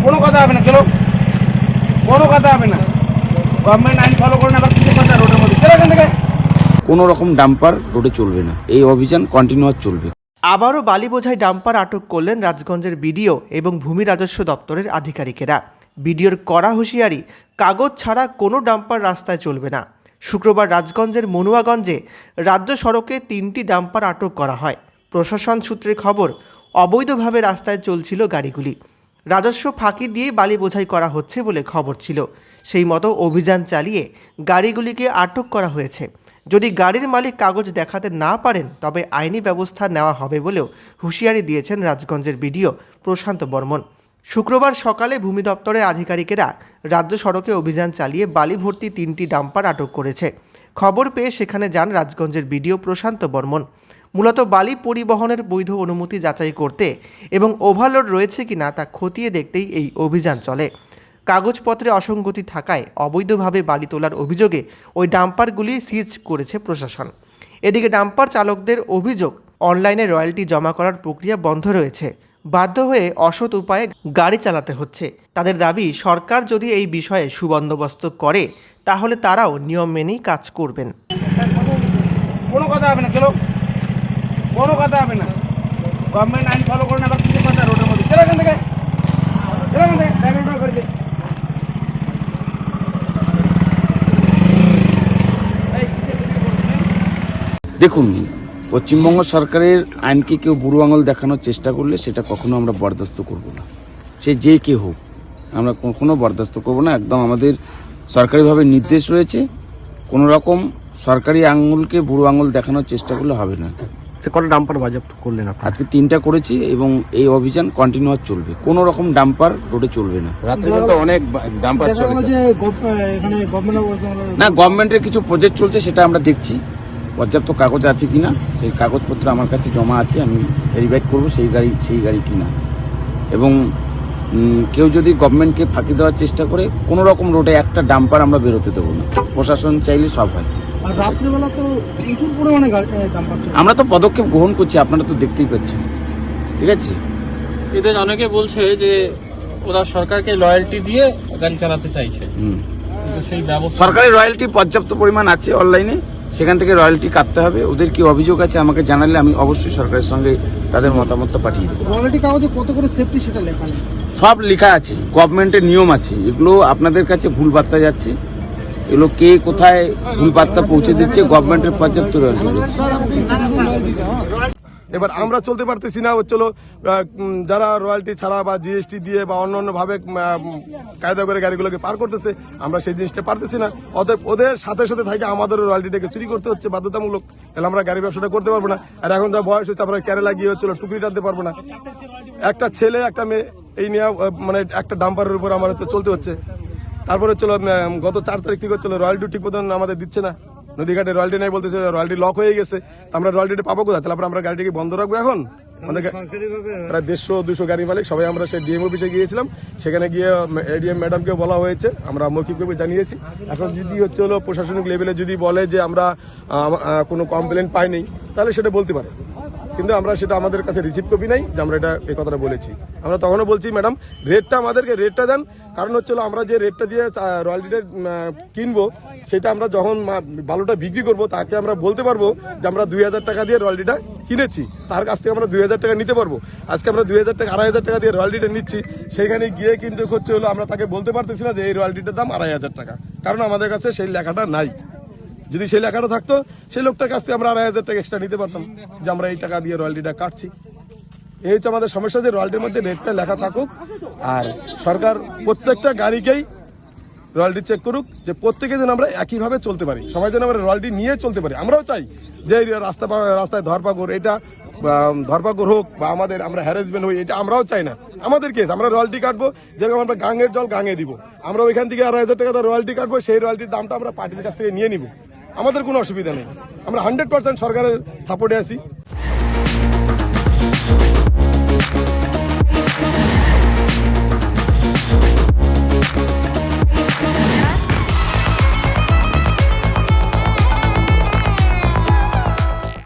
কোনো কথা হবে না, চলো, কোনো কথা হবে না। গভর্নমেন্ট আইন ফলো করে না, আবার কিছু কথা রোডের মধ্যে চলো এখান থেকে। কোনো রকম ডাম্পার রোডে চলবে না, এই অভিযান কন্টিনিউয়াস চলবে। আবারও বালি বোঝাই ডাম্পার আটক করলেন রাজগঞ্জের বিডিও এবং ভূমি রাজস্ব দপ্তরের আধিকারিকেরা। বিডিওর কড়া হুঁশিয়ারি, কাগজ ছাড়া কোনো ডাম্পার রাস্তায় চলবে না। শুক্রবার রাজগঞ্জের মনুয়াগঞ্জে রাজ্য সড়কে 3টি ডাম্পার আটক করা হয়। প্রশাসন সূত্রে খবর, অবৈধভাবে রাস্তায় চলছিল গাড়িগুলি। রাজস্ব ফাঁকি দিয়ে বালি বোঝাই করা হচ্ছে বলে খবর ছিল। সেই মতো অভিযান চালিয়ে গাড়িগুলিকে আটক করা হয়েছে। যদি গাড়ির মালিক কাগজ দেখাতে না পারেন তবে আইনি ব্যবস্থা নেওয়া হবে বলেও হুঁশিয়ারি দিয়েছেন রাজগঞ্জের বিডিও প্রশান্ত বর্মন। শুক্রবার সকালে ভূমি দপ্তরের আধিকারিকেরা রাজ্য সড়কে অভিযান চালিয়ে বালি ভর্তি 3টি ডাম্পার আটক করেছে। খবর পেয়ে সেখানে যান রাজগঞ্জের বিডিও প্রশান্ত বর্মন। মূলত বালি পরিবহনের বৈধ অনুমতি যাচাই করতে এবং ওভারলোড রয়েছে কিনা তা খতিয়ে দেখতেই এই অভিযান চলে। কাগজপত্রে অসঙ্গতি থাকায় অবৈধভাবে বালি তোলার অভিযোগে ওই ডাম্পারগুলি সিজ করেছে প্রশাসন। এদিকে ডাম্পার চালকদের অভিযোগ, অনলাইনে রয়্যালটি জমা করার প্রক্রিয়া বন্ধ রয়েছে। বাধ্য হয়ে অসৎ উপায়ে গাড়ি চালাতে হচ্ছে। তাদের দাবি, সরকার যদি এই বিষয়ে সুবন্দোবস্ত করে তাহলে তারাও নিয়ম মেনেই কাজ করবেন। কোনো কথা হবে না, চলো, কোনো কথা হবে না। গভর্নমেন্ট আইন ফলো করে না, আবার কিছু কথা রোডের মধ্যে চলো এখান থেকে, চলো এখান থেকে, ড্রাইভার করে দিই। দেখুন, পশ্চিমবঙ্গ সরকারের আইনকে কেউ বুড়ো আঙুল দেখানোর চেষ্টা করলে সেটা কখনো আমরা বরদাস্ত করব না। সে যে কে হোক, আমরা কখনো বরদাস্ত করব না। একদম আমাদের সরকারিভাবে নির্দেশ রয়েছে, কোনো রকম সরকারি আঙুলকে বুড়ো আঙুল দেখানোর চেষ্টা করলে হবে না। সে কটা ডাম্পার বাজেয়াপ্ত করলেন আপনারা? আজকে 3টা করেছি এবং এই অভিযান কন্টিনিউয়াস চলবে। কোনো রকম ডাম্পার রোডে চলবে না। রাত্রিবেলা অনেক ডাম্পার চলে না, গভর্নমেন্টের কিছু প্রজেক্ট চলছে, সেটা আমরা দেখছি পর্যাপ্ত কাগজ আছে কিনা। সেই কাগজপত্র আমার কাছে জমা আছে, আমি ভেরিফাই করবো সেই গাড়ি কিনা। এবং কেউ যদি গভর্নমেন্টকে ফাঁকি দেওয়ার চেষ্টা করে, কোনো রকম রোডে একটা ডাম্পার আমরা বেরোতে দেবো না। প্রশাসন চাইলে সব হয়। আর রাত্রিবেলা তো প্রচুর পরিমাণে ডাম্পার চলে। আমরা তো পদক্ষেপ গ্রহণ করছি, আপনারা তো দেখতেই পাচ্ছেন। ঠিক আছে, এদের অনেকে বলছে যে ওরা সরকারকে লয়্যালটি দিয়ে গাড়ি চালাতে চাইছে। কিন্তু সেই ব্যবস্থা, সরকারি রয়্যালটি পর্যাপ্ত পরিমাণ আছে অনলাইনে, সেখান থেকে রয়্যালটি কাটতে হবে। ওদের কি অভিযোগ আছে আমাকে জানালে আমি অবশ্যই সরকারের সঙ্গে তাদের মতামতটা পাঠিয়ে দেবো। রয়্যালটি কাগজে কত করে সেফটি সেটা লেখা নেই, সব লেখা আছে, গভর্নমেন্টের নিয়ম আছে। এগুলো আপনাদের কাছে ভুল বার্তা যাচ্ছে, এগুলো কে কোথায় ভুল বার্তা পৌঁছে দিচ্ছে, গভর্নমেন্টের পর্যাপ্ত রয়্যালটি দিচ্ছে। এবার আমরা চলতে পারতেছি না। চলো, যারা রয়্যালটি ছাড়া বা জিএসটি দিয়ে বা অন্য ভাবে কায়দা করে গাড়িগুলোকে পার করতেছে, আমরা সেই জিনিসটা পারতেছি না। অতএব ওদের সাথে সাথে থাকে আমাদের রয়্যালটিটাকে চুরি করতে হচ্ছে বাধ্যতামূলক। তাহলে আমরা গাড়ি ব্যবসাটা করতে পারবো না। আর এখন যা বয়স হচ্ছে, আমরা কেরালা গিয়ে হচ্ছিল টুকরি টানতে পারবো না। একটা ছেলে একটা মেয়ে, এই নিয়ে মানে একটা ডাম্পারের উপর আমার চলতে হচ্ছে। তারপরে চলো, গত 4 তারিখ থেকে হচ্ছিল রয়্যালটি ঠিক মতন আমাদের দিচ্ছে না। নদীঘাটে রয়্যালটি নেই বলতেছে, রয়্যালটি লক হয়ে গেছে। আমরা রয়্যালটিটা পাবো কোথায়? তাহলে আমরা গাড়িটিকে বন্ধ রাখবো। এখন আমাদের প্রায় 150-200 গাড়ি মালিক সবাই আমরা সেই ডিএম অফিসে গিয়েছিলাম। সেখানে গিয়ে এডিএম ম্যাডামকে বলা হয়েছে, আমরা মৌখিকভাবে জানিয়েছি। এখন যদি হলো প্রশাসনিক লেভেলে যদি বলে যে আমরা কোনো কমপ্লেন পাইনি, তাহলে সেটা বলতে পারে। কিন্তু আমরা সেটা, আমাদের কাছে রিসিভ কপি নাই যে আমরা এই কথাটা বলেছি। আমরা তখনও বলছি, ম্যাডাম রেটটা আমাদেরকে রেটটা দেন। কারণ হচ্ছিল আমরা যে রেটটা দিয়ে রয়্যালটিটা কিনবো, সেটা আমরা যখন বালুটা বিক্রি করবো তাকে আমরা বলতে পারবো যে আমরা 2000 টাকা দিয়ে রয়্যালটিটা কিনেছি, তার কাছ থেকে আমরা 2000 টাকা নিতে পারবো। আজকে আমরা 2000 টাকা 2500 টাকা দিয়ে রয়্যালটিটা নিচ্ছি, সেখানে গিয়ে কিন্তু হলো আমরা তাকে বলতে পারতেছি না যে এই রয়্যালটিটার দাম 2500 টাকা, কারণ আমাদের কাছে সেই লেখাটা নাই। যদি সেই লেখাটা থাকতো, সেই লোকটার কাছ থেকে আমরা 2500 টাকা এক্সট্রা নিতে পারতাম যে আমরা এই টাকা দিয়ে রয়্যালটিটা কাটছি। এই হচ্ছে আমাদের সমস্যা, যে রয়্যালটির মধ্যে রেটটা লেখা থাকুক। আর সরকার প্রত্যেকটা গাড়িকেই রয়্যালটি চেক করুক, যে প্রত্যেকে যেন আমরা একইভাবে চলতে পারি, সবাই যেন আমরা রয়্যালটি নিয়ে চলতে পারি। আমরাও চাই যে রাস্তায় ধরপাকড়, এটা ধরপাকড় হোক বা আমরা হ্যারাসমেন্ট হই, এটা আমরাও চাই না। আমাদের কেস, আমরা রয়্যালটি কাটবো, যেরকম আমরা গাঙের জল গাঙে দিব। আমরা ওইখান থেকে 2500 টাকা রয়্যালটি কাটবো, সেই রয়্যালটির দামটা আমরা পার্টির কাছ থেকে নিয়ে নিব। আমাদের কোনো অসুবিধা নেই, আমরা 100% সরকারের সাপোর্টে আছি।